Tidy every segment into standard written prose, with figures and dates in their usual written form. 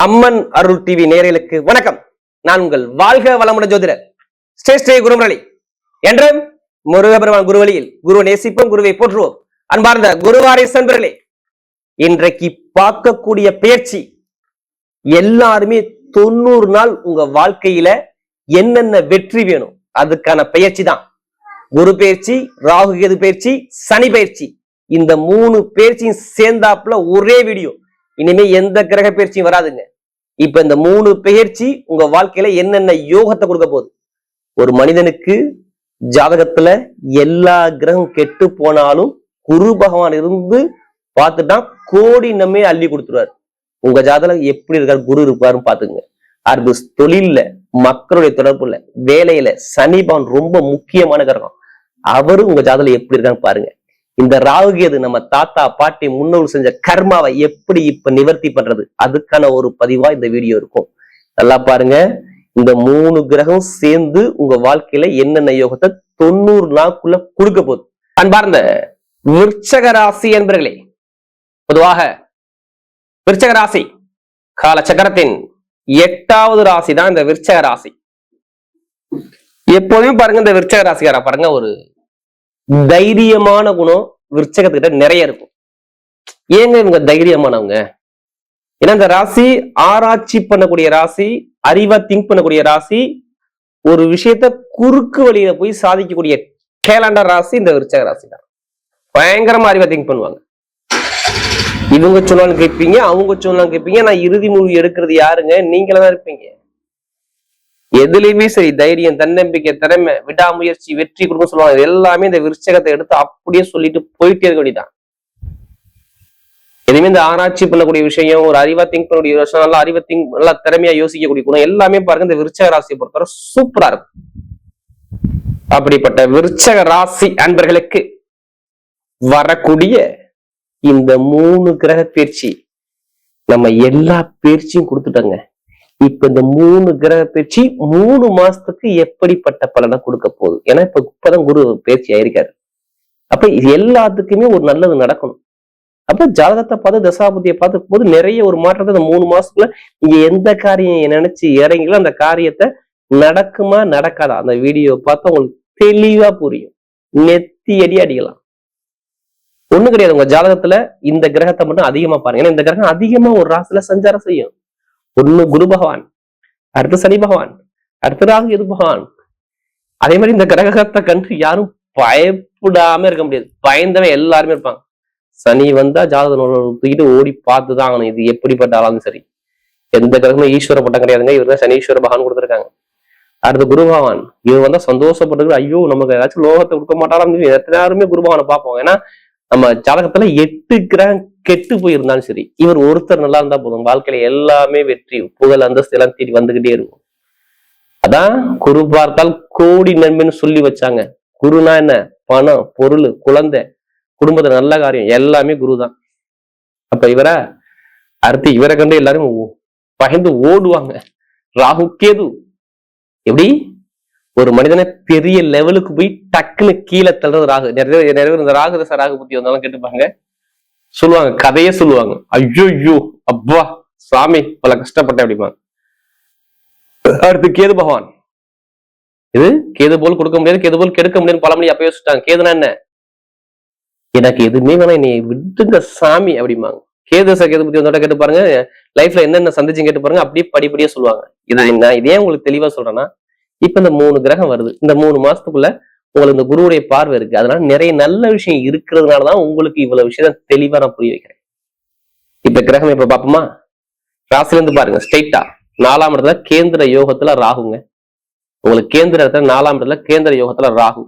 அம்மன் அருள் TV நேயர்களுக்கு வணக்கம். நான் உங்கள் வாழ்க வளமுடன் ஜோதிடர் ஸ்ரீ குருமுரளி. என்றும் முருகபெருமான் குருவழியில் குரு நேசிப்போம், குருவை போற்றுவோம். அன்பார்ந்த குருவாரிஸ் நண்பர்களே, இன்றைக்கு பார்க்கக்கூடிய பயிற்சி எல்லாருமே 90 நாள் உங்க வாழ்க்கையில என்னென்ன வெற்றி வேணும் அதுக்கான பயிற்சி தான். குரு பயிற்சி, ராகு கேது பயிற்சி, சனி பயிற்சி. இந்த 3 பயிற்சியும் சேர்ந்தாப்புல ஒரே வீடியோ. இனிமே எந்த கிரக பயிற்சியும் வராதுங்க. இப்ப இந்த 3 பயிற்சி உங்க வாழ்க்கையில என்னென்ன யோகத்தை கொடுக்க போகுது. ஒரு மனிதனுக்கு ஜாதகத்துல எல்லா கிரகம் கெட்டு போனாலும் குரு பகவான் இருந்து பார்த்துட்டா கோடி நம்மே அள்ளி கொடுத்துருவாரு. உங்க ஜாதகம் எப்படி இருக்காரு, குரு இருப்பாருன்னு பாத்துங்க. அது தொழில்ல, மக்களுடைய தொடர்புல, வேலையில சனி பகவான் ரொம்ப முக்கியமான கிரகம். அவரு உங்க ஜாதகம் எப்படி இருக்கான்னு பாருங்க. இந்த ராகு கேது நம்ம தாத்தா பாட்டி முன்னோர் செஞ்ச கர்மாவை எப்படி இப்ப நிவர்த்தி பண்றது, அதுக்கான ஒரு பதிவா இந்த வீடியோ இருக்கும். நல்லா பாருங்க. இந்த 3 கிரகம் சேர்ந்து உங்க வாழ்க்கையில என்னென்ன யோகத்தை 90 நாளுக்குள்ள கொடுக்க போகுது. அன்பார்ந்த விருச்சக ராசி என்பர்களே, பொதுவாக விருச்சக ராசி கால சக்கரத்தின் 8வது ராசி தான் இந்த விருச்சக ராசி. எப்போதுமே பாருங்க, இந்த விருச்சக ராசிக்கார பாருங்க, ஒரு தைரியமான குணம் விருச்சகத்துக்கிட்ட நிறைய இருக்கும். ஏங்க இவங்க தைரியமானவங்க? ஏன்னா இந்த ராசி ஆராய்ச்சி பண்ணக்கூடிய ராசி, அறிவா திங்க் பண்ணக்கூடிய ராசி, ஒரு விஷயத்த குறுக்கு வழியில போய் சாதிக்கக்கூடிய கேலண்டர் ராசி இந்த விருச்சக ராசி தான். பயங்கரமா அறிவா திங்க் பண்ணுவாங்க. இவங்க சொன்னாலும் கேட்பீங்க, அவங்க சொன்னாலும் கேட்பீங்க. நான் இறுதி முடிவு எடுக்கிறது யாருங்க? நீங்களதான் இருப்பீங்க. எதுலையுமே சரி, தைரியம், தன்னம்பிக்கை, திறமை, விடாமுயற்சி, வெற்றி கொடுக்கும் சொல்லுவாங்க. எல்லாமே இந்த விருச்சகத்தை எடுத்து அப்படியே சொல்லிட்டு போயிட்டே இருக்க வேண்டியதான். எதுவுமே இந்த ஆராய்ச்சி பண்ணக்கூடிய விஷயம், ஒரு அறிவா திங்க் பண்ணக்கூடிய விஷயம், நல்லா அறிவா திங்க், நல்லா திறமையா யோசிக்கக்கூடிய குணம் எல்லாமே பாருங்க இந்த விருச்சக ராசியை பொறுத்தவரை சூப்பரா இருக்கும். அப்படிப்பட்ட விருச்சக ராசி அன்பர்களுக்கு வரக்கூடிய இந்த 3 கிரக பயிற்சி நம்ம எல்லா பயிற்சியும் கொடுத்துட்டோங்க. இப்ப இந்த 3 கிரக பயிற்சி 3 மாசத்துக்கு எப்படிப்பட்ட பலனை கொடுக்க போகுது? ஏன்னா இப்பதான் குரு பயிற்சி ஆயிருக்காரு. அப்ப எல்லாத்துக்குமே ஒரு நல்லது நடக்கணும். அப்ப ஜாதகத்தை பார்த்து, தசாபதியை பார்த்து போது நிறைய ஒரு மாற்றத்தை இந்த 3 மாசத்துக்குள்ள நீங்க எந்த காரியம் நினைச்சு இறங்கிங்களோ அந்த காரியத்தை நடக்குமா நடக்காதா அந்த வீடியோ பார்த்தா உங்களுக்கு தெளிவா புரியும். நெத்தி அடி அடிக்கலாம். ஒண்ணு கிடையாது. உங்க ஜாதகத்துல இந்த கிரகத்தை மட்டும் அதிகமா பாருங்க. ஏன்னா இந்த கிரகம் அதிகமா ஒரு ராசியில சஞ்சாரம் செய்யும். ஒண்ணு குரு பகவான், அடுத்து சனி பகவான், அடுத்து ராகு கேது பகவான். அதே மாதிரி இந்த கிரகத்தை கண்டு யாரும் பயப்படாம இருக்க முடியாது. பயந்தவன் எல்லாருமே இருப்பாங்க. சனி வந்தா ஜாதகம் தூக்கிட்டு ஓடி பார்த்துதான் ஆகணும். இது எப்படிப்பட்ட ஆளாலும் சரி. எந்த கிரகமும் ஈஸ்வர பட்டம் கிடையாதுங்க. இவர் தான் சனீஸ்வர பகவான் கொடுத்துருக்காங்க. அடுத்து குரு பகவான். இவர் வந்தா சந்தோஷப்பட்டு, ஐயோ நமக்கு ஏதாச்சும் லோகத்தை கொடுக்க மாட்டாரான்னு எல்லாருமே குரு பகவானை பார்ப்போம். ஏன்னா நம்ம ஜாதகத்துல 8 கிரகம் கெட்டு போயிருந்தாலும் சரி, இவர் ஒருத்தர் நல்லா இருந்தா போதும், வாழ்க்கையில எல்லாமே வெற்றி, புகழ், அந்தஸ்து எல்லாம் தேடி வந்துகிட்டே இருக்கும். அதான் குரு பார்த்தால் கோடி நன்மைன்னு சொல்லி வச்சாங்க. குருனா என்ன? பணம், பொருள், குழந்தை, குடும்பத்துல நல்ல காரியம் எல்லாமே குரு தான். அப்ப இவரை அடுத்து இவரை கண்டு எல்லாரும் பயந்து ஓடுவாங்க. ராகு கேது எப்படி ஒரு மனிதனை பெரிய லெவலுக்கு போய் டக்குன்னு கீழே தள்ளுறது ராகு. நிறைய பேர் இந்த ராகு தசை ராகு புத்தி வந்தாலும் கேட்டுப்பாங்க, சொல்லுவாங்க, கதையே சொல்லுவாங்க. ஐயோ அப்பா சாமி பல கஷ்டப்பட்ட அப்படிமா. அடுத்து கேது பகவான். இது கேது போல் கொடுக்க முடியாது, கேது போல் கெடுக்க முடியாது பழமொழி அப்பயே சொல்லிட்டாங்க. கேதுனா என்ன? எனக்கு எதுவுமே வேணாம், நீ விட்டுங்க சாமி அப்படிம்பாங்க. கேது தசை கேது புத்தி வந்தோட கேட்டு பாருங்க, லைஃப்ல என்னென்ன சந்திச்சு கேட்டு பாருங்க. அப்படியே படிப்படியே சொல்லுவாங்க. இதே உங்களுக்கு தெளிவா சொல்றேன்னா, இப்ப இந்த 3 கிரகம் வருது. இந்த 3 மாசத்துக்குள்ள உங்களுக்கு இந்த குருவுடைய பார்வை இருக்கு. அதனால நிறைய நல்ல விஷயம் இருக்கிறதுனாலதான் உங்களுக்கு இவ்வளவு விஷயத்த தெளிவா நான் புரிய வைக்கிறேன். இப்ப கிரகம் இப்ப பாப்போமா? ராசில இருந்து பாருங்க, ஸ்ட்ரெயிட்டா 4ஆம் இடத்துல கேந்திர யோகத்துல ராகுங்க. உங்களுக்கு கேந்திர இடத்துல 4ஆம் இடத்துல கேந்திர யோகத்துல ராகு.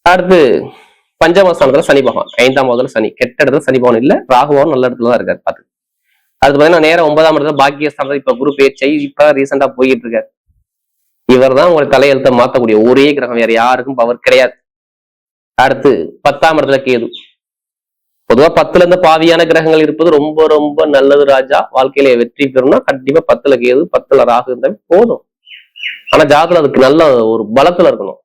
அடுத்து 5ஆம் ஸ்தானத்துல சனி பகவான், 5ஆம் இடத்துல சனி. கெட்ட இடத்துல சனி பகவான் இல்ல, ராகுவான் நல்ல இடத்துலதான் இருக்காரு. பாத்து அடுத்து பாத்தீங்கன்னா நேரம் 9ஆம் இடத்துல பாக்கியஸ்தானத்துல இப்ப குரு பேச்சை இப்ப ரீசெண்டா போயிட்டு இருக்காரு. இவர் தான் உங்களை தலையெழுத்த மாத்தக்கூடிய ஒரே கிரகம், வேற யாருக்கும் பவர் கிடையாது. அடுத்து 10ஆம் இடத்துல கேது. பொதுவா 10ல இருந்து பாவியான கிரகங்கள் இருப்பது ரொம்ப ரொம்ப நல்லது ராஜா. வாழ்க்கையில வெற்றி பெறணும்னா கண்டிப்பா 10ல கேது 10ல ராகு இருந்தாலும் போதும். ஆனா ஜாதகத்துல அதுக்கு நல்ல ஒரு பலத்துல இருக்கணும்.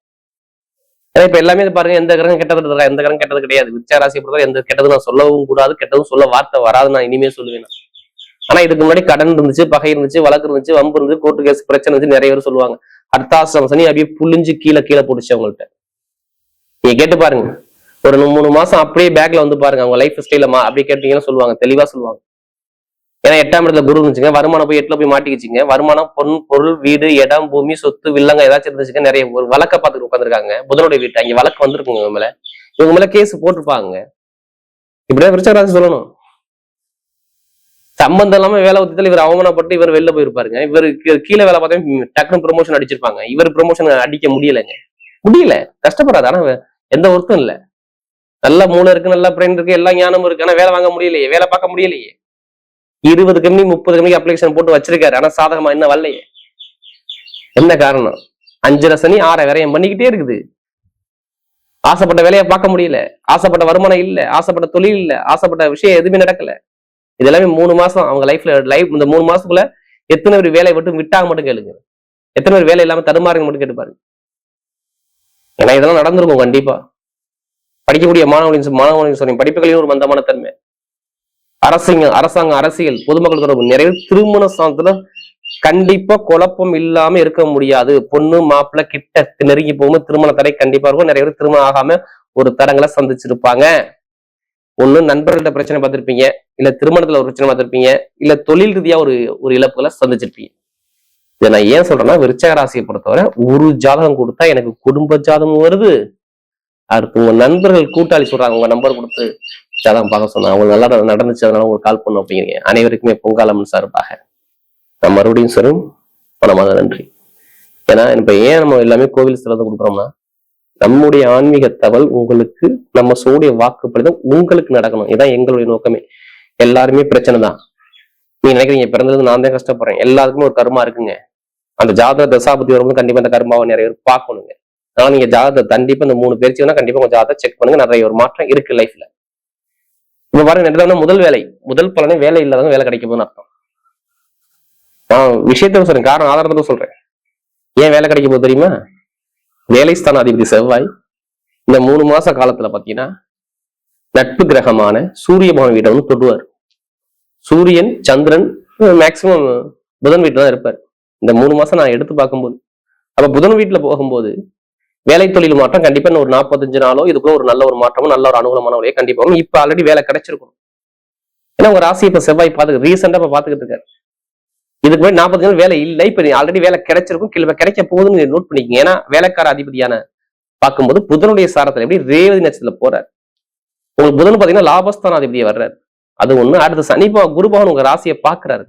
ஏன்னா இப்ப எல்லாமே பாருங்க, எந்த கிரகம் கெட்டது இருக்கா, எந்த கிரகம் கெட்டது கிடையாது. விருச்சிக ராசியை பொறுத்தவரை எந்த கெட்டது நான் சொல்லவும் கூடாது, கெட்டதும் சொல்ல வார்த்தை வராது. நான் இனிமே சொல்லுவேன். ஆனா இதுக்கு முன்னாடி கடன் இருந்துச்சு, பகை இருந்துச்சு, வழக்கு இருந்துச்சு, வம்பு இருந்துச்சு, கோர்ட்டு கேஸ் பிரச்சனை இருந்துச்சு, நிறைய பேர் சொல்லுவாங்க. அர்த்தாசிரம சனி அப்படியே புளிஞ்சு கீழே போட்டுச்சு அவங்கள்ட்ட. நீங்க கேட்டு பாருங்க, ஒரு 3 மாசம் அப்படியே பேக்ல வந்து பாருங்க, அவங்க லைஃப் ஸ்டைல அப்படி கேட்டீங்கன்னா சொல்லுவாங்க, தெளிவா சொல்லுவாங்க. ஏன்னா 8ஆம் இடத்துல குரு இருந்துச்சுங்க, வருமானம் போய் 8ல போய் மாட்டிக்கிச்சுங்க. வருமானம், பொருள், வீடு, இடம், பூமி, சொத்து, வில்லங்க ஏதாச்சும் இருந்துச்சுங்க. நிறைய ஒரு வழக்க பார்த்துட்டு உட்காந்துருக்காங்க. புதனுடைய வீட்டு அங்க வழக்கு வந்திருக்குங்க இவங்க மேல கேஸ் போட்டிருப்பாங்க. இப்படிதான் விருச்சிக ராசி சொல்லணும். சம்பந்தம் இல்லாம வேலை ஒத்துத்துல இவர் அவமானப்பட்டு இவர் வெளில போயிருப்பாருங்க. இவருக்கு கீழே வேலை பார்த்தா டக்குனு ப்ரொமோஷன் அடிச்சிருப்பாங்க. இவர் ப்ரொமோஷன் அடிக்க முடியல, கஷ்டப்படாது. ஆனா எந்த ஒர்க்கும் இல்ல. நல்ல மூளை இருக்கு, நல்ல பிரெயின் இருக்கு, எல்லா ஞானமும் இருக்கு. ஆனா வேலை வாங்க முடியலையே, வேலை பார்க்க முடியலையே. 20 கம்பெனி 30 கம்பெனி அப்ளிகேஷன் போட்டு வச்சிருக்காரு. ஆனா சாதகமா என்ன வரலையே. என்ன காரணம்? 5 சனி 6 விரயம் பண்ணிக்கிட்டே இருக்குது. ஆசைப்பட்ட வேலையை பார்க்க முடியல, ஆசைப்பட்ட வருமானம் இல்ல, ஆசைப்பட்ட தொழில் இல்ல, ஆசைப்பட்ட விஷயம் எதுவுமே நடக்கல. இது எல்லாமே 3 மாசம் அவங்க லைஃப்ல இந்த 3 மாசத்துக்குள்ள எத்தனை பேர் வேலையை விட்டாங்க மட்டும் கேளுங்க. எத்தனை பேர் வேலை இல்லாம தடுமாறுங்க மட்டும் கேட்டு பாருங்க. ஏன்னா இதெல்லாம் நடந்திருக்கும் கண்டிப்பா. படிக்கக்கூடிய மாணவர்களின் சொல்றேன், படிப்புகளையும் ஒரு மந்தமான தன்மை. அரசாங்க அரசியல் பொதுமக்கள் தொடர்பு நிறைய திருமண ஸ்தானத்துல கண்டிப்பா குழப்பம் இல்லாம இருக்க முடியாது. பொண்ணு மாப்பிள்ளை கிட்ட நெருங்கி போகும்போது திருமண தடை கண்டிப்பா இருக்கும். நிறைய பேர் திருமணம் ஆகாம ஒரு தடங்களை சந்திச்சிருப்பாங்க. ஒண்ணு நண்பர்கள்ட்ட பிரச்சனை பார்த்திருப்பீங்க, இல்ல திருமணத்துல ஒரு பிரச்சனை பார்த்திருப்பீங்க, இல்ல தொழில் ரீதியா ஒரு இழப்புகளை சந்திச்சிருப்பீங்க. இதை நான் ஏன் சொல்றேன்னா, விருச்சிக ராசியை பொறுத்தவரை ஒரு ஜாதகம் கொடுத்தா எனக்கு குடும்ப ஜாதகம் வருது, அடுத்து உங்க நண்பர்கள் கூட்டாளி சொல்றாங்க உங்க நம்பர் கொடுத்து ஜாதகம் பார்க்க சொன்னாங்க, அவங்க நல்லா நடந்துச்சு, அதனால உங்களுக்கு கால் பண்ணும் அப்படிங்கிறீங்க. அனைவருக்குமே பொங்காலம் சார்பாக நான் மறுபடியும் சொல்லும் மனமாக நன்றி. ஏன்னா இப்ப ஏன் நம்ம எல்லாமே கோவில் சிறந்து கொடுக்குறோம்னா, நம்முடைய ஆன்மீக தகவல் உங்களுக்கு நம்ம சூடைய வாக்குப்படிதான் உங்களுக்கு நடக்கணும். இதான் எங்களுடைய நோக்கமே. எல்லாருமே பிரச்சனை தான். நீங்க நினைக்கிறீங்க பிறந்தது நான் தான் கஷ்டப்படுறேன், எல்லாருக்குமே ஒரு கர்மா இருக்குங்க. அந்த ஜாதக தசாபதி வரும்போது கண்டிப்பா அந்த கர்மாவை நிறைய பேர் பார்க்கணுங்க. ஆனா நீங்க ஜாதகத்தை கண்டிப்பா இந்த 3 பேர்ச்சி வேணா கண்டிப்பா உங்க ஜாதகத்தை செக் பண்ணுங்க. நிறைய ஒரு மாற்றம் இருக்கு லைஃப்ல. இப்ப பாருங்க, முதல் பலனே வேலை இல்லாதவங்க வேலை கிடைக்க போதுன்னு அர்த்தம். நான் விஷயத்த சொல்றேன், காரணம் ஆதாரத்துல சொல்றேன். ஏன் வேலை கிடைக்க போது தெரியுமா? வேலை ஸ்தானாதிபதி செவ்வாய் இந்த 3 மாச காலத்துல பாத்தீங்கன்னா நட்பு கிரகமான சூரிய பகவான் வீட்டை வந்து தொடுவார். சூரியன் சந்திரன் மேக்சிமம் புதன் வீட்டுல தான் இருப்பார் இந்த 3 மாசம் நான் எடுத்து பார்க்கும்போது. அப்ப புதன் வீட்டுல போகும்போது வேலை தொழில் மாற்றம் கண்டிப்பா ஒரு 45 நாளோ இதுக்குள்ள ஒரு நல்ல ஒரு மாற்றமும் நல்ல ஒரு அனுகூலமான வழியை கண்டிப்பா வரும். இப்ப ஆல்ரெடி வேலை கிடைச்சிருக்கும். ஏன்னா உங்க ராசி இப்ப செவ்வாய் ரீசெண்டா இப்ப பாத்துக்கிட்டு இருக்காரு. இதுக்கு முன்னாடி 40 நாள் வேலை இல்லை, இப்ப ஆல்ரெடி வேலை கிடைச்சிருக்கும், கிடைக்க போகுதுன்னு நோட் பண்ணிக்கங்க. ஏன்னா வேலைக்கார அதிபதியான பார்க்கும்போது புதனுடைய சாரத்துல எப்படி ரேவதி நட்சத்திரத்துல போறாரு. உங்களுக்கு புதன் பாத்தீங்கன்னா லாபஸ்தான அதிபதியை வர்றாரு. அது ஒண்ணு. அடுத்து சனி குரு பகவான் உங்க ராசியை பாக்குறாரு.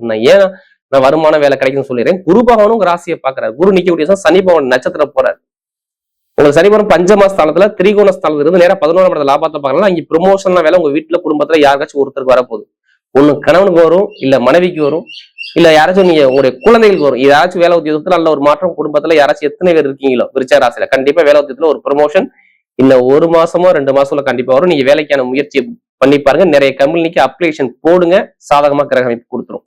நான் வருமான வேலை கிடைக்கும்னு சொல்லிடுறேன். குரு பகவானும் உங்க ராசியை பாக்குறாரு. குரு நிக்கக்கூடிய சனி பகவான் நட்சத்திரம் போறாரு. உங்களுக்கு சனி பகவான் பஞ்சமா ஸ்தானத்துல திரிகோண ஸ்தானத்துல இருந்து நேரம் 11ஆம் இடத்துல லாபத்தை பார்க்கலாம். இங்க ப்ரொமோஷன் வேலை உங்க வீட்டுல குடும்பத்துல யாருக்காச்சும் ஒருத்தருக்கு வரப்போகுது. ஒண்ணு கணவனுக்கு வரும், இல்ல மனைவிக்கு வரும், இல்ல யாராச்சும் நீங்க உங்களுடைய குழந்தைகளுக்கு வரும். யாராச்சும் வேலை உத்தியோகத்துல நல்ல ஒரு மாற்றம் குடும்பத்துல யாராச்சும் எத்தனை பேர் இருக்கீங்களோ விருச்சிக ராசியில கண்டிப்பா வேலை உத்தியோகத்துல ஒரு ப்ரொமோஷன் இந்த 1 மாசமோ 2 மாசம்ல கண்டிப்பா வரும். நீங்க வேலைக்கான முயற்சியை பண்ணி பாருங்க. நிறைய கம்பெனிக்கு அப்ளிகேஷன் போடுங்க, சாதகமா கிரக அமைப்பு கொடுத்துரும்.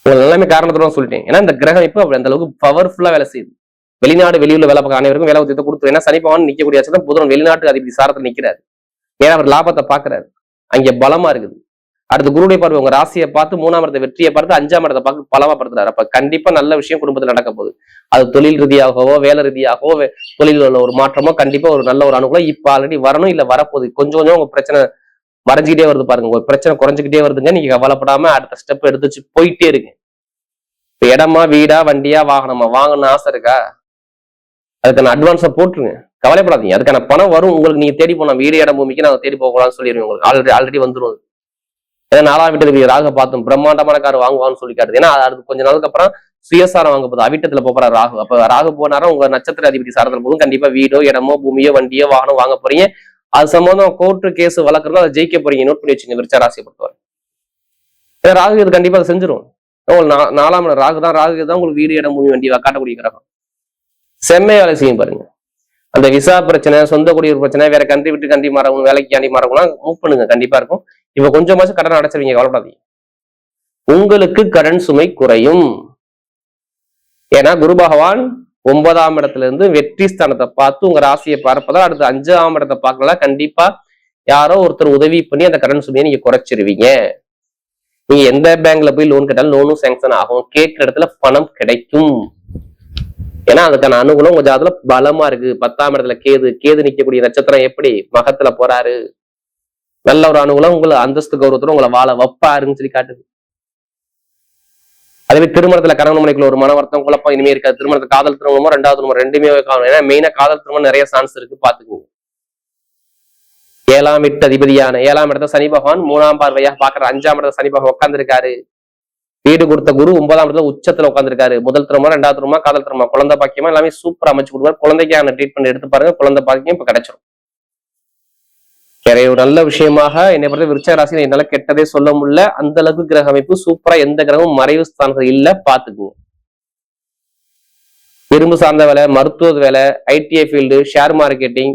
உங்களுக்கு எல்லாமே காரணத்தோட சொல்லிட்டேன். ஏன்னா இந்த கிரக அமைப்பு அப்படி அந்த அளவுக்கு பவர்ஃபுல்லா வேலை செய்யுது. வெளிநாடு வெளியூர்ல வேலை பார்க்க அனைவருக்கும் வேலை உத்தியத்தை கொடுத்துரும். ஏன்னா சனி பகவான் நிக்கக்கூடிய புதன் வெளிநாட்டு அதிபதி சாரத்தில் நிக்கிறாரு. ஏன்னா அவர் லாபத்தை பாக்குறாரு, அங்க பலமா இருக்குது. அடுத்து குருடைய பார்வை உங்க ராசியை பார்த்து 3ஆம் இடத்தை வெற்றியை பார்த்து 5ஆம் இடத்தை பார்த்து பலமாப்படுத்துறாரு. அப்ப கண்டிப்பா நல்ல விஷயம் குடும்பத்துல நடக்க போகுது. அது தொழில் ரீதியாகவோ வேலை ரீதியாகவோ தொழில் உள்ள ஒரு மாற்றமோ கண்டிப்பா ஒரு நல்ல ஒரு அனுகூலம் இப்ப ஆல்ரெடி வரணும், இல்ல வரப்போகுது. கொஞ்சம் கொஞ்சம் உங்க பிரச்சனை வரைஞ்சுக்கிட்டே வருது பாருங்க. ஒரு பிரச்சனை குறைஞ்சுக்கிட்டே வருதுங்க. நீங்க கவலைப்படாம அடுத்த ஸ்டெப் எடுத்து வச்சு போயிட்டே இருக்கு. இப்ப இடமா, வீடா, வண்டியா, வாகனமா வாங்கணும்னு ஆசை இருக்கா? அதுக்கான அட்வான்ஸா போட்டுருங்க, கவலைப்படாதீங்க. அதுக்கான பணம் வரும் உங்களுக்கு. நீங்க தேடி போனா வீடு இடம் பூமிக்கு நான் தேடி போகலாம்னு சொல்லிடுவேன். உங்களுக்கு ஆல்ரெடி வந்துடும். ஏன்னா 4ஆம் வீட்டுக்கு ராகு பார்த்தோம், பிரம்மாண்டமான கார் வாங்குவான்னு சொல்லி காட்டுது. ஏன்னா அது கொஞ்ச நாளுக்கு அப்புறம் சுயசாரம் வாங்க போகுது. அவிட்டத்துல போறாரு ராகு. அப்ப ராகு போனாரா உங்க நட்சத்திர அதிபதி சாரத்தில் போதும் கண்டிப்பா வீடோ இடமோ பூமியோ வண்டியோ வாகனம் வாங்க போறீங்க. அது சம்பந்தம் கோர்ட்டு கேஸ் வழக்குறதோ அதை ஜெயிக்க போறீங்க. நோட் பண்ணி வச்சுங்க விருச்சிக ராசியை பொறுத்தவரை. ஏன்னா ராகு இது கண்டிப்பா அதை செஞ்சிடும். 4ஆம் ராகு தான் உங்களுக்கு வீடு இடம் பூமி வண்டி காட்டக்கூடிய கிரகம். செம்மையா வேலை செய்யும் பாருங்க. அந்த விசா பிரச்சனை, சொந்த குடியுரிமை பிரச்சனை, வேற கண்ட்ரி விட்டு கண்ட்ரி மாறவங்க, வேலைக்கு காண்டி மாறவங்கலாம் மூவ் பண்ணுங்க, கண்டிப்பா இருக்கும். இப்ப கொஞ்சமாச்சும் கடன் அடைச்சிருவீங்க, கவலைப்படாதீங்க. உங்களுக்கு கடன் சுமை குறையும். ஏன்னா குரு பகவான் 9ஆம் இடத்துல இருந்து வெற்றி ஸ்தானத்தை பார்த்து உங்க ராசியை பார்ப்பதால் அடுத்து 5ஆம் இடத்தை பார்க்கலாம். கண்டிப்பா யாரோ ஒருத்தர் உதவி பண்ணி அந்த கடன் சுமையை நீங்க குறைச்சிருவீங்க. நீங்க எந்த பேங்க்ல போய் லோன் கேட்டாலும் லோனும் சேங்ஷன் ஆகும், கேட்கிற இடத்துல பணம் கிடைக்கும். ஏன்னா அதுக்கான அனுகூலம் உங்க ஜாதகத்துல பலமா இருக்கு. 10ஆம் இடத்துல கேது நிக்கக்கூடிய நட்சத்திரம் எப்படி மகத்துல போறாரு, நல்ல ஒரு அனுகூலம், உங்களை அந்தஸ்து கௌரவத்தோட உங்களை வாழ வைப்பாருன்னு சொல்லி காட்டுது. அதே திருமணத்துல கணவன் மனைக்குள்ள ஒரு மன வருத்தம் குழப்பம் இனிமே இருக்காது. திருமணத்துல காதல் திருமணமோ 2வது திருமணம் ரெண்டுமே காணும். ஏன்னா மெயினா காதல் திருமணம் நிறைய சான்ஸ் இருக்கு, பாத்துக்கோங்க. 7ஆம் வீட்டு அதிபதியான 7ஆம் இடத்த சனி பகவான் 3ஆம் பார்வையா பாக்குற 5ஆம் இடத்த சனி பகவான் உட்கார்ந்துருக்காரு. வீடு கொடுத்த குரு 9ஆம் இடத்துல உச்சத்துல உட்காந்துருக்காரு. முதல் திருமணம் 2வது திருமணம் காதல் திருமணம் குழந்தை பாக்கியமா எல்லாமே சூப்பரா அமைச்சு கொடுப்பாரு. குழந்தைக்கான ட்ரீட்மெண்ட் எடுத்து பாருங்க, குழந்தை பாக்கியம் இப்ப கிடைச்சிடும். ஒரு நல்ல விஷயமாக என்னை பொறுத்த விருச்சிக ராசியில என்னால கெட்டதே சொல்ல முடியல. அந்த அளவுக்கு கிரக அமைப்பு சூப்பரா, எந்த கிரகமும் மறைவு ஸ்தானத்துல இல்ல, பாத்துக்குங்க. இரும்பு சார்ந்த வேலை, மருத்துவ வேலை, ITI field, share marketing,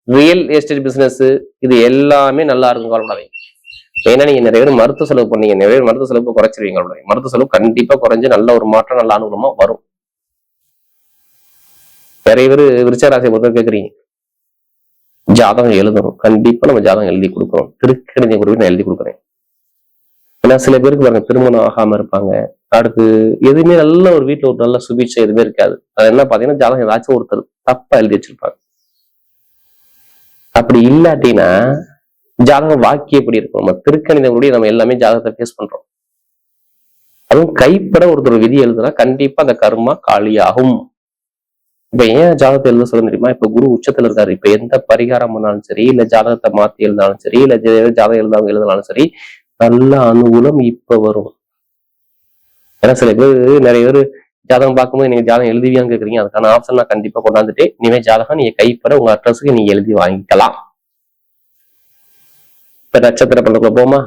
real estate business, இது எல்லாமே நல்லா இருக்கும். கவலைப்படாதீங்க. ஏன்னா நீங்க நிறைய பேர் மருத்துவ செலவு பண்ணீங்க, நிறைய பேர் மருத்துவ செலவு குறைச்சிருவீங்க. மருத்துவ செலவு கண்டிப்பா குறைஞ்சு நல்ல ஒரு மாற்றம், நல்ல அனுகூலமா வரும். நிறைய பேர் விருச்சிக ராசியை பொறுத்த கேக்குறீங்க, ஜாதகம் எழுதணும். கண்டிப்பா நம்ம ஜாதகம் எழுதி கொடுக்குறோம். திருக்கணித குறிப்பு நான் எழுதி கொடுக்குறேன். ஏன்னா சில பேருக்கு பாருங்க திருமணம் ஆகாம இருப்பாங்க, அடுத்து எதுவுமே நல்ல ஒரு வீட்டுல ஒரு நல்ல சுபீட்சை எதுவுமே இருக்காது. அது என்ன பாத்தீங்கன்னா ஜாதகம் ஏதாச்சும் ஒருத்தர் தப்பா எழுதி வச்சிருப்பாங்க. அப்படி இல்லாட்டினா ஜாதகம் வாக்கிய எப்படி இருக்கும்? நம்ம திருக்கணிதங்களுடைய நம்ம எல்லாமே ஜாதகத்தை பேஸ் பண்றோம். அதுவும் கைப்பட ஒருத்தர் விதி எழுதுனா கண்டிப்பா அந்த கர்மா காலியாகும். இப்ப ஏன் ஜாதகத்தை எழுத சொல்ல தெரியுமா? இப்ப குரு உச்சத்துல இருக்காரு. இப்ப எந்த பரிகாரம் பண்ணாலும் சரி, இல்ல ஜாதகத்தை மாத்தி எழுதினாலும் சரி, இல்ல ஜாதகம் எழுதினாலும் சரி, நல்ல அனுகூலம் இப்ப வரும். ஏன்னா சில பேர் நிறைய பேர் ஜாதகம் பார்க்கும்போது நீங்க ஜாதகம் எழுதுவியான்னு கேக்குறீங்க. அதுக்கான ஆப்ஷன் நான் கண்டிப்பா கொண்டாந்துட்டு இனிமே ஜாதகம் நீங்க கைப்பட உங்க அட்ரஸுக்கு நீங்க எழுதி வாங்கிக்கலாம். இப்ப நட்சத்திர பண்றதுக்குள்ள போமா.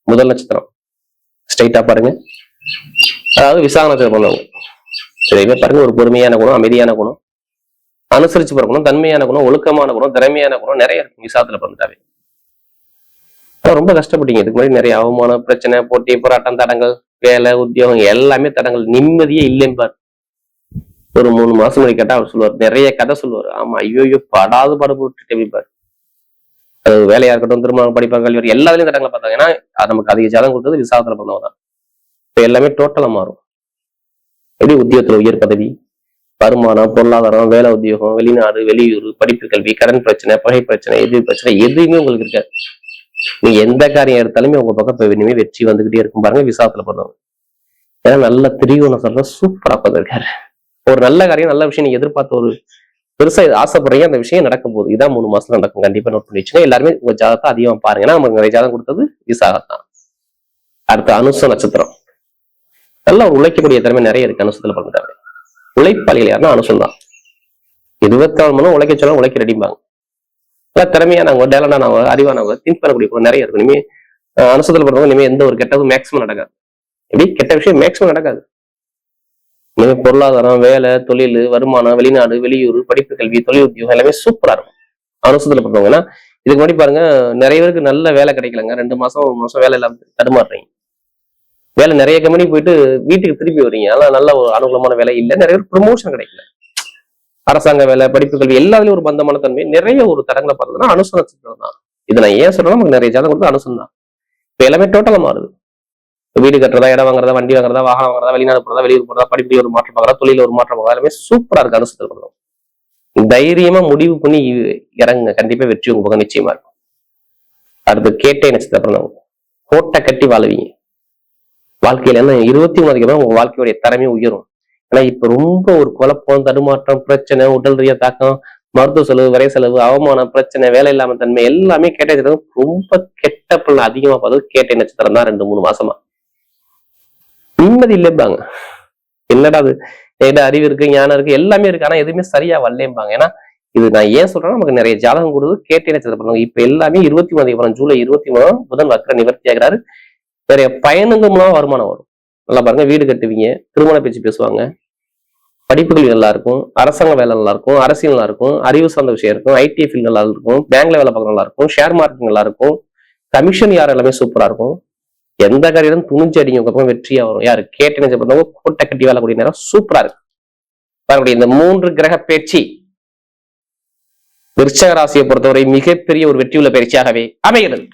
முதல் நட்சத்திரம் ஸ்ட்ரைட்டா பாருங்க, அதாவது விசாக நட்சத்திரம் பண்ணவங்க சரிங்க. பாருங்க, ஒரு பொறுமையான குணம், அமைதியான குணம், அனுசரிச்சு பிறக்கணும், தன்மையான குணம், ஒழுக்கமான குணம், திறமையான குணம் நிறைய இருக்கு விசாகத்துல பிறந்துட்டாவே. ரொம்ப கஷ்டப்பட்டீங்க இதுக்கு முன்னாடி. நிறைய அவமானம், பிரச்சனை, போட்டி, போராட்டம், தடங்கள், வேலை, உத்தியோகம் எல்லாமே தடங்கள், நிம்மதியே இல்லைன்னு பாரு. ஒரு 3 மாசம் முன்னாடி கேட்டா அவர் சொல்லுவார், நிறைய கதை சொல்லுவார். ஆமா, ஐயோ படாது பாடு போட்டு பாரு. அது வேலையா இருக்கட்டும், திருமணம், படிப்பாங்க, கல்வி, எல்லாத்துலயும் தடங்களை பார்த்தாங்க. ஏன்னா நமக்கு அதிக ஜாதகம் கொடுத்தது விசாகத்துல பிறந்தவங்க தான். இப்ப எல்லாமே டோட்டலா மாறும். எப்படி உத்தியோகத்துல உயர் பதவி, வருமானம், பொருளாதாரம், வேலை, உத்தியோகம், வெளிநாடு, வெளியூர், படிப்பு, கல்வி, கடன் பிரச்சனை, பகை பிரச்சனை, எதிர் பிரச்சனை எதுவுமே உங்களுக்கு இருக்காது. நீங்க எந்த காரியம் எடுத்தாலுமே உங்க பக்கம் இனிமே வெற்றி வந்துகிட்டே இருக்கும். பாருங்க விசாகத்துல பிறந்தவங்க. ஏன்னா நல்ல திரிகோணம் சொல்ற சூப்பரா பார்த்திருக்காரு. ஒரு நல்ல காரியம், நல்ல விஷயம் நீங்க எதிர்பார்த்த ஒரு பெருசா ஆசைப்படுறீங்க, அந்த விஷயம் நடக்க போகுது. இதான் 3 மாசத்துல நடக்கும். கண்டிப்பா நோட் பண்ணி வச்சுங்க. எல்லாருமே உங்க ஜாதகத்தை அதிகமா பாருங்க. ஏன்னா நமக்கு நிறைய ஜாதகம் கொடுத்தது விசாகத்தான். அடுத்த அனுச நட்சத்திரம். நல்லா உழைக்கக்கூடிய திறமை நிறைய இருக்கு அனுசத்துல பிறந்துட்டாங்க. உழைப்பாளிகள் யாருன்னா அனுசம் தான். 24 மணி உழைக்க சொல்ல உழைக்க ரெடிம்பாங்க. நல்லா திறமையானவங்க, டேலண்டானவங்க, அறிவானவங்க, திங்க் பண்ணக்கூடிய நிறைய இருக்கும். இனிமே அனுசத்துல பிறந்தவங்க இனிமே எந்த ஒரு கெட்டதும் மேக்சிமம் நடக்காது. எப்படி கெட்ட விஷயம் மேக்சிமம் நடக்காது. இனிமே பொருளாதாரம், வேலை, தொழில், வருமானம், வெளிநாடு, வெளியூர், படிப்பு, கல்வி, தொழில், உத்தியோகம் எல்லாமே சூப்பரா இருக்கும் அனுசத்துல பிறந்தவங்க. ஏன்னா இதுக்கு முன்னாடி பாருங்க நிறைய பேருக்கு நல்ல வேலை கிடைக்கலங்க. 2 மாசம் 1 மாசம் வேலை இல்லாம தடுமாறுறீங்க. வேலை நிறைய கம்பெனி போயிட்டு வீட்டுக்கு திருப்பி வரீங்க. அதெல்லாம் நல்ல ஒரு அனுகூலமான வேலை இல்லை. நிறைய பேர் ப்ரொமோஷன் கிடைக்கல. அரசாங்க வேலை, படிப்பு, கல்வி எல்லாத்துலயும் ஒரு பந்தமான தன்மை, நிறைய ஒரு தடங்களை பார்த்ததுன்னா அனுச நட்சத்திரம் தான். இதை நான் ஏன் சொல்றேன்னா நமக்கு நிறைய ஜாதகம் கொடுத்து அனுசம் தான். இப்ப எல்லாமே டோட்டலா மாறுது. வீடு கட்டுறதா, இடம் வாங்குறதா, வண்டி வாங்குறதா, வாகனம் வாங்குறதா, வெளிநாடு போறதா, வெளியூர் போறதா, படிப்பு ஒரு மாற்றம் பார்க்கறதா, தொழில ஒரு மாற்றம் பார்க்கறதா, எல்லாமே சூப்பரா இருக்கு அனுசத்தில் பண்ணுறோம். தைரியமா முடிவு பண்ணி இறங்குங்க, கண்டிப்பா வெற்றி உங்க பக்கம் நிச்சயமா இருக்கும். அடுத்து கேட்டை நட்சத்திரம் பிறந்தவங்க கோட்டை கட்டி வாழுவீங்க. வாழ்க்கையில என்ன 23 உங்க வாழ்க்கையுடைய திறமையை உயரும். ஏன்னா இப்ப ரொம்ப ஒரு குழப்பம், தடுமாற்றம், பிரச்சனை, உடல் ரீதியா தாக்கம், மருத்துவ செலவு, விரை செலவு, அவமானம், பிரச்சனை, வேலை இல்லாம தன்மை எல்லாமே கேட்டை நட்சத்திரம். ரொம்ப கெட்ட பிள்ளை அதிகமா பார்த்தது கேட்டை நட்சத்திரம் தான். 2-3 மாசமா நிம்மதி இல்லைப்பாங்க. என்னடா அது, அறிவு இருக்கு, ஞானம் இருக்கு, எல்லாமே இருக்கு, ஆனா எதுவுமே சரியா வரலேம்பாங்க. ஏன்னா இது நான் ஏன் சொல்றேன்னா நமக்கு நிறைய ஜாதகம் கொடுத்து கேட்டை நட்சத்திரம். இப்ப எல்லாமே 23 ஜூலை 23 புதன் வக்ர நிவர்த்தி ஆகிறாரு. நிறைய பயணங்கள் மூலமா வருமானம் வரும். நல்லா பாருங்க, வீடு கட்டுவீங்க, திருமண பேச்சு பேசுவாங்க, படிப்புகள் நல்லா இருக்கும், அரசாங்க வேலை நல்லா இருக்கும், அரசியல் நல்லா இருக்கும், அறிவு சார்ந்த விஷயம் இருக்கும், ஐடி ஃபீல்ட் நல்லா இருக்கும், பேங்க்ல வேலை பார்க்க நல்லா இருக்கும், ஷேர் மார்க்கெட் நல்லா இருக்கும், கமிஷன் யார் எல்லாமே சூப்பரா இருக்கும். எந்த காரியம் துணிஞ்சு அடிங்க உங்க பக்கம் வெற்றியா வரும். யாரு கேட்டை நட்சத்திரம் கோட்டை கட்டி வேலை கூடிய நேரம் சூப்பரா இருக்கு. பாருங்க, இந்த 3 கிரக பயிற்சி விருச்சிக ராசியை பொறுத்தவரை மிகப்பெரிய ஒரு வெற்றியுள்ள பயிற்சியாகவே அமைகிறது.